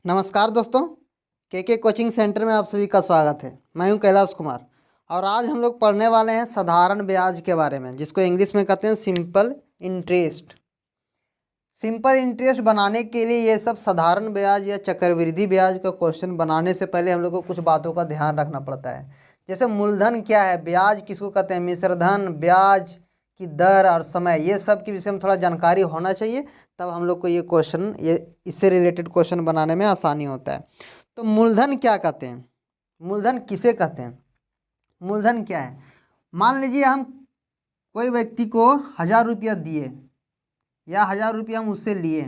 नमस्कार दोस्तों, के कोचिंग सेंटर में आप सभी का स्वागत है। मैं हूं कैलाश कुमार और आज हम लोग पढ़ने वाले हैं साधारण ब्याज के बारे में, जिसको इंग्लिश में कहते हैं सिंपल इंटरेस्ट। सिंपल इंटरेस्ट बनाने के लिए ये सब साधारण ब्याज या चक्रवृद्धि ब्याज का क्वेश्चन बनाने से पहले हम लोग को कुछ बातों का ध्यान रखना पड़ता है। जैसे मूलधन क्या है, ब्याज किसको कहते हैं, मिश्रधन, ब्याज की दर और समय, ये सब के विषय में थोड़ा जानकारी होना चाहिए, तब हम लोग को ये क्वेश्चन, ये इससे रिलेटेड क्वेश्चन बनाने में आसानी होता है। तो मूलधन क्या कहते हैं, मूलधन किसे कहते हैं, मूलधन क्या है। मान लीजिए हम कोई व्यक्ति को 1000 रुपया दिए या 1000 रुपया हम उससे लिए,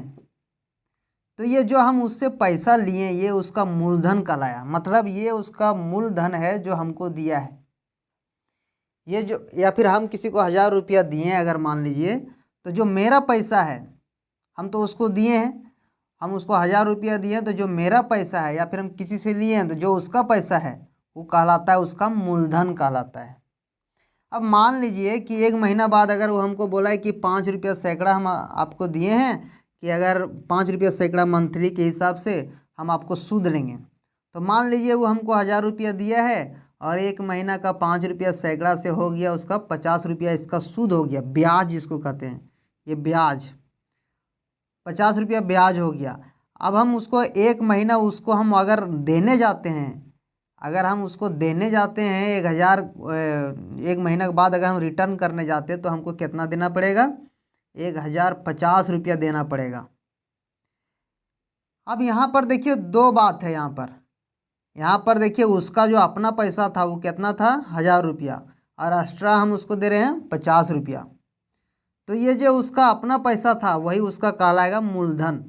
तो ये जो हम उससे पैसा लिए ये उसका मूलधन कहलाया। मतलब ये उसका मूलधन है जो हमको दिया है। ये जो, या फिर हम किसी को 1000 रुपया दिए अगर मान लीजिए, तो जो मेरा पैसा है हम तो उसको दिए हैं, हम उसको 1000 रुपया दिए, तो जो मेरा पैसा है या फिर हम किसी से लिए हैं तो जो उसका पैसा है वो कहलाता है, उसका मूलधन कहलाता है। अब मान लीजिए कि 1 महीना बाद अगर वो हमको बोला है कि 5 रुपया सैकड़ा हम आपको दिए हैं, कि अगर 5 रुपया सैकड़ा मंथली के हिसाब से हम आपको सूद लेंगे, तो मान लीजिए वो हमको 1000 रुपया दिया है और 1 महीना का 5 रुपया सैकड़ा से हो गया उसका 50 रुपया, इसका सूद हो गया, ब्याज जिसको कहते हैं, ये ब्याज 50 रुपया ब्याज हो गया। अब हम उसको 1 महीना उसको हम अगर देने जाते हैं, अगर हम उसको देने जाते हैं 1000, 1 महीना के बाद अगर हम रिटर्न करने जाते हैं तो हमको कितना देना पड़ेगा, 1050 रुपया देना पड़ेगा। अब यहाँ पर देखिए दो बात है, यहाँ पर देखिए उसका जो अपना पैसा था वो कितना था, 1000 रुपया, और एक्स्ट्रा हम उसको दे रहे हैं 50 रुपया। तो ये जो उसका अपना पैसा था वही उसका कहलाएगा मूलधन,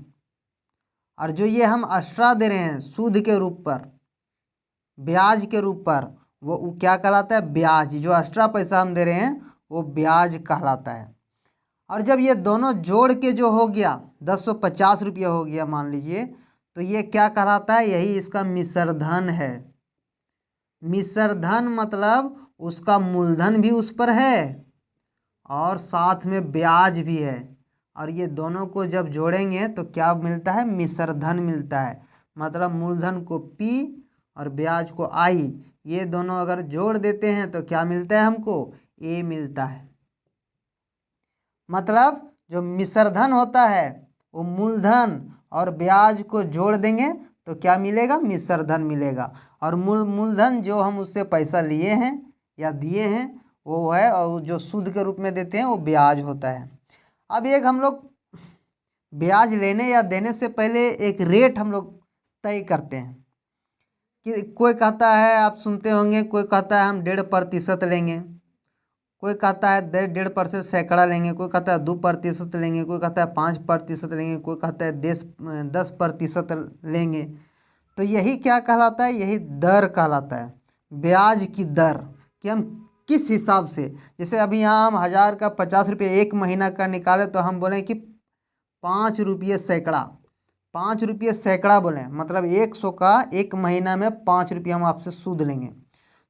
और जो ये हम एक्स्ट्रा दे रहे हैं सूद के रूप पर, ब्याज के रूप पर, वो क्या कहलाता है, ब्याज। जो एक्स्ट्रा पैसा हम दे रहे हैं वो ब्याज कहलाता है। और जब ये दोनों जोड़ के जो हो गया 1050 रुपया हो गया मान लीजिए, तो ये क्या कहलाता है, यही इसका मिश्रधन है। मिश्रधन मतलब उसका मूलधन भी उस पर है और साथ में ब्याज भी है, और ये दोनों को जब जोड़ेंगे तो क्या मिलता है, मिश्रधन मिलता है। मतलब मूलधन को P और ब्याज को I, ये दोनों अगर जोड़ देते हैं तो क्या मिलता है हमको, A मिलता है। मतलब जो मिश्रधन होता है वो मूलधन और ब्याज को जोड़ देंगे तो क्या मिलेगा, मिश्रधन मिलेगा। और मूलधन जो हम उससे पैसा लिए हैं या दिए हैं वो है, और जो सूद के रूप में देते हैं वो ब्याज होता है। अब एक हम लोग ब्याज लेने या देने से पहले एक रेट हम लोग तय करते हैं, कि कोई कहता है, आप सुनते होंगे, कोई कहता है हम 1.5% लेंगे, कोई कहता है 1.5% सैकड़ा लेंगे, कोई कहता है 2% लेंगे, कोई कहता है 5% लेंगे, कोई कहता है 10% लेंगे। तो यही क्या कहलाता है, यही दर कहलाता है, ब्याज की दर, कि हम किस हिसाब से। जैसे अभी यहाँ हम 1000 का 50 रुपये 1 महीना का निकाले तो हम बोलें कि 5 रुपये सैकड़ा, 5 रुपये सैकड़ा बोलें, मतलब 100 का 1 महीना में 5 रुपये हम आपसे सूद लेंगे।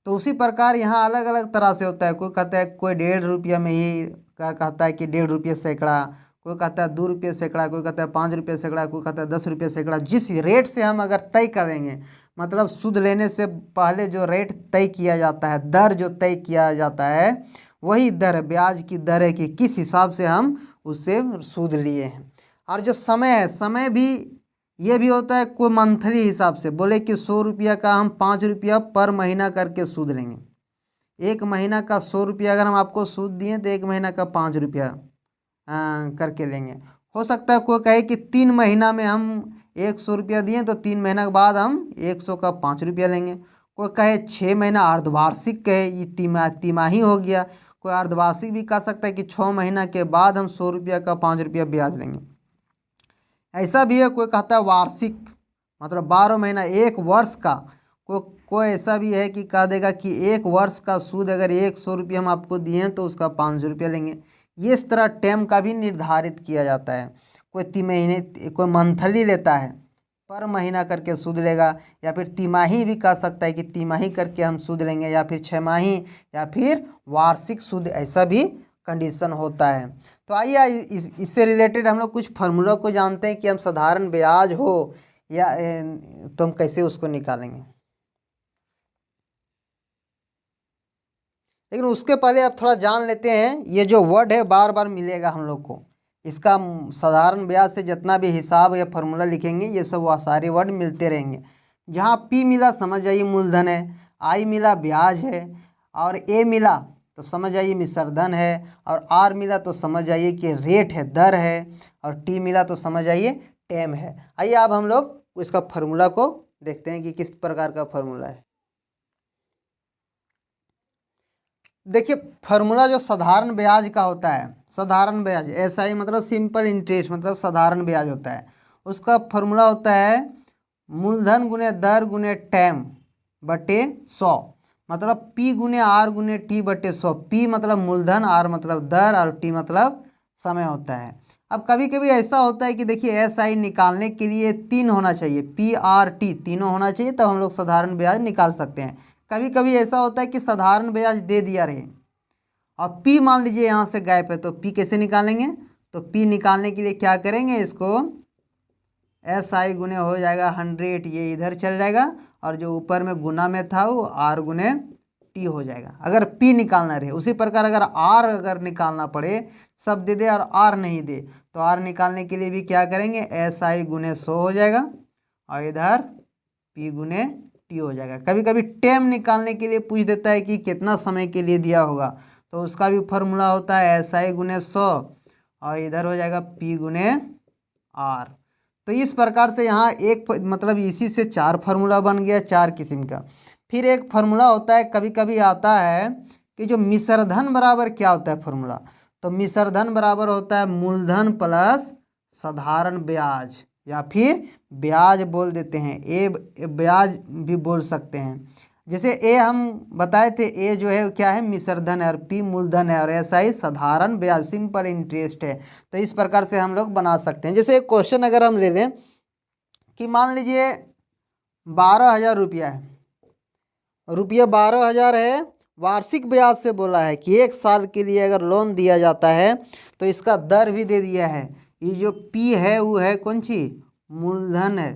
तो उसी प्रकार यहाँ अलग अलग तरह से होता है। कोई कहता है, कोई 1.5 रुपया में ही कहता है कि 1.5 रुपये सैकड़ा, कोई कहता है 2 रुपये सैकड़ा, कोई कहता है 5 रुपये सैकड़ा, कोई कहता है 10 रुपये सैकड़ा। जिस रेट से हम अगर तय करेंगे, मतलब सूद लेने से पहले जो रेट तय किया जाता है, दर जो तय किया जाता है, वही दर है, ब्याज की दर है, कि किस हिसाब से हम उससे सूद लिए हैं। और जो समय है, समय भी ये भी होता है कोई मंथली हिसाब से, बोले कि 100 रुपया का हम 5 रुपया पर महीना करके सूद लेंगे। 1 महीना का 100 रुपया अगर हम आपको सूद दिए तो 1 महीना का 5 रुपया करके लेंगे। हो सकता है कोई कहे कि 3 महीना में हम 100 रुपया दिए तो 3 महीना के बाद हम 100 का 5 रुपया लेंगे। कोई कहे 6 महीना अर्धवार्षिक कहे, ये तिमाही हो गया। कोई अर्धवार्षिक भी कह सकता है कि 6 महीना के बाद हम 100 रुपया का 5 रुपया ब्याज लेंगे। ऐसा भी है, कोई कहता है वार्षिक, मतलब 12 महीना, 1 वर्ष का। कोई ऐसा भी है कि कह देगा कि 1 वर्ष का सूद अगर 100 रुपये हम आपको दिए हैं तो उसका 500 रुपया लेंगे। ये इस तरह टर्म का भी निर्धारित किया जाता है। कोई तिमाही, कोई मंथली लेता है, पर महीना करके सूद लेगा, या फिर तिमाही भी कह सकता है कि तिमाही करके हम सूद लेंगे, या फिर 6 माही, या फिर वार्षिक सूद, ऐसा भी कंडीशन होता है। तो आइए इससे रिलेटेड हम लोग कुछ फार्मूला को जानते हैं कि हम साधारण ब्याज हो या तो हम कैसे उसको निकालेंगे। लेकिन उसके पहले अब थोड़ा जान लेते हैं, ये जो वर्ड है बार बार मिलेगा हम लोग को, इसका साधारण ब्याज से जितना भी हिसाब या फॉर्मूला लिखेंगे ये सब वह सारे वर्ड मिलते रहेंगे। जहाँ पी मिला समझ जाइए मूलधन है, आई मिला ब्याज है, और ए मिला तो समझ जाइए मिश्रधन है, और आर मिला तो समझ जाइए कि रेट है, दर है, और टी मिला तो समझ जाइए टेम है। आइए अब हम लोग इसका फार्मूला को देखते हैं कि किस प्रकार का फार्मूला है। देखिए फार्मूला जो साधारण ब्याज का होता है, साधारण ब्याज एसआई मतलब सिंपल इंटरेस्ट मतलब साधारण ब्याज होता है, उसका फार्मूला होता है मूलधन गुने दर गुने टेम बटे 100, मतलब पी गुने आर गुने टी बटे 100। पी मतलब मूलधन, आर मतलब दर, और टी मतलब समय होता है। अब कभी कभी ऐसा होता है कि देखिए एसआई निकालने के लिए 3 होना चाहिए, पी आर टी तीनों होना चाहिए, तब हम लोग साधारण ब्याज निकाल सकते हैं। कभी कभी ऐसा होता है कि साधारण ब्याज दे दिया रहे और पी मान लीजिए यहाँ से गायब है, तो पी कैसे निकालेंगे। तो पी निकालने के लिए क्या करेंगे, इसको एस आई गुने हो जाएगा 100, ये इधर चल जाएगा, और जो ऊपर में गुना में था वो आर गुने टी हो जाएगा अगर पी निकालना रहे। उसी प्रकार अगर आर अगर निकालना पड़े, सब दे दे और आर नहीं दे, तो आर निकालने के लिए भी क्या करेंगे, एस आई गुने 100 हो जाएगा, और इधर पी गुने टी हो जाएगा। कभी कभी टेम निकालने के लिए पूछ देता है कि कितना समय के लिए दिया होगा, तो उसका भी फॉर्मूला होता है एस आई गुने 100, और इधर हो जाएगा पी गुने आर। तो इस प्रकार से यहाँ एक मतलब इसी से 4 फार्मूला बन गया, 4 किस्म का। फिर एक फार्मूला होता है, कभी कभी आता है कि जो मिश्रधन बराबर क्या होता है फार्मूला। तो मिश्रधन बराबर होता है मूलधन प्लस साधारण ब्याज, या फिर ब्याज बोल देते हैं, ए ब्याज भी बोल सकते हैं। जैसे ए हम बताए थे, ए जो है क्या है मिश्रधन है, और पी मूलधन है, और ऐसा ही साधारण ब्याज सिंपल इंटरेस्ट है। तो इस प्रकार से हम लोग बना सकते हैं। जैसे एक क्वेश्चन अगर हम ले लें कि मान लीजिए 12,000 रुपया है, रुपया 12,000 है, वार्षिक ब्याज से बोला है कि 1 साल के लिए अगर लोन दिया जाता है तो इसका दर भी दे दिया है। ये जो पी है वो है कौन सी, मूलधन है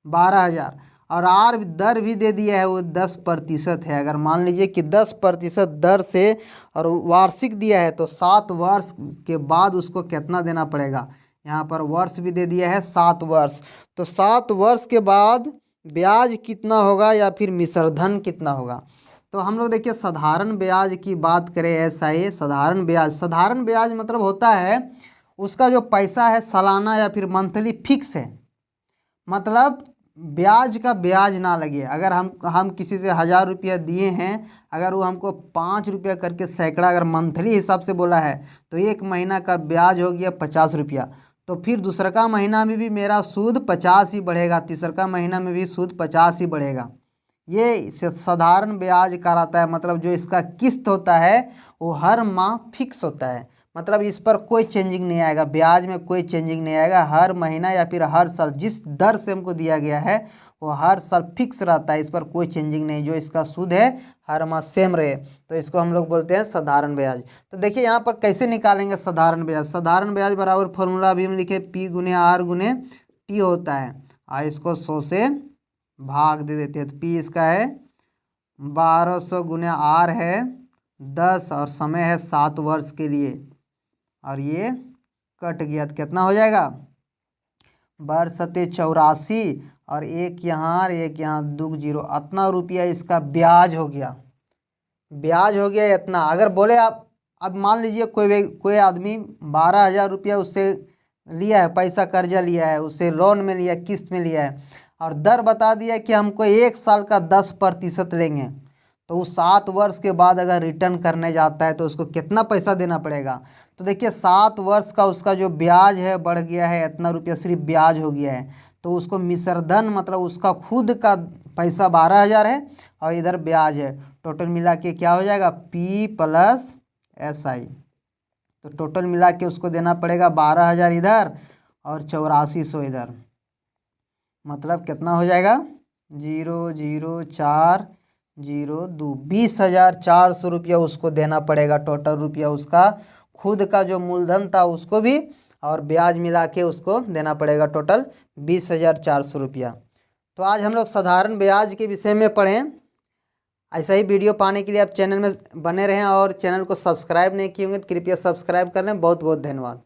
12,000, और आर दर भी दे दिया है वो 10% है। अगर मान लीजिए कि 10% दर से और वार्षिक दिया है, तो 7 वर्ष के बाद उसको कितना देना पड़ेगा, यहाँ पर वर्ष भी दे दिया है 7 वर्ष। तो 7 वर्ष के बाद ब्याज कितना होगा या फिर मिश्रधन कितना होगा। तो हम लोग देखिए साधारण ब्याज की बात करें, ऐसा ही साधारण ब्याज मतलब होता है उसका जो पैसा है सालाना या फिर फिक्स है, मतलब ब्याज का ब्याज ना लगे। अगर हम किसी से 1,000 रुपया दिए हैं, अगर वो हमको 5 रुपया करके सैकड़ा अगर मंथली हिसाब से बोला है, तो 1 महीना का ब्याज हो गया 50 रुपया। तो फिर दूसरा का महीना में भी मेरा सूद 50 ही बढ़ेगा, तीसरा का महीना में भी सूद 50 ही बढ़ेगा। ये साधारण ब्याज कहलाता है, मतलब जो इसका किस्त होता है वो हर माह फिक्स होता है, मतलब इस पर कोई चेंजिंग नहीं आएगा, ब्याज में कोई चेंजिंग नहीं आएगा। हर महीना या फिर हर साल जिस दर से हमको दिया गया है वो हर साल फिक्स रहता है, इस पर कोई चेंजिंग नहीं, जो इसका सूद है हर माह सेम रहे। तो इसको हम लोग बोलते हैं साधारण ब्याज। तो देखिए यहाँ पर कैसे निकालेंगे साधारण ब्याज। साधारण ब्याज बराबर फॉर्मूला अभी हम लिखे पी गुने आर गुने टी होता है, और इसको 100 से भाग दे देते हैं। तो पी इसका है 1200 गुने आर है 10, और समय है 7 वर्ष के लिए, और ये कट गया तो कितना हो जाएगा, वर्ष 84, और एक यहाँ और एक यहाँ 2 0, इतना रुपया इसका ब्याज हो गया। ब्याज हो गया इतना। अगर बोले आप अब मान लीजिए कोई आदमी 12,000 रुपया उससे लिया है, पैसा कर्जा लिया है, उससे लोन में लिया, किस्त में लिया है, और दर बता दिया कि हमको 1 साल का 10% लेंगे, तो वो 7 वर्ष के बाद अगर रिटर्न करने जाता है तो उसको कितना पैसा देना पड़ेगा। तो देखिए 7 वर्ष का उसका जो ब्याज है बढ़ गया है, इतना रुपया सिर्फ ब्याज हो गया है। तो उसको मिश्रधन मतलब उसका खुद का पैसा 12,000 है और इधर ब्याज है, टोटल मिला के क्या हो जाएगा पी प्लस एस आई। तो टोटल मिला के उसको देना पड़ेगा 12,000 इधर और 8400 इधर, मतलब कितना हो जाएगा 00402, 20,400 रुपया उसको देना पड़ेगा। टोटल रुपया उसका खुद का जो मूलधन था उसको भी और ब्याज मिला के उसको देना पड़ेगा टोटल 20,400 रुपया। तो आज हम लोग साधारण ब्याज के विषय में पढ़ें। ऐसा ही वीडियो पाने के लिए आप चैनल में बने रहें और चैनल को सब्सक्राइब नहीं किए होंगे तो कृपया सब्सक्राइब कर लें। बहुत बहुत धन्यवाद।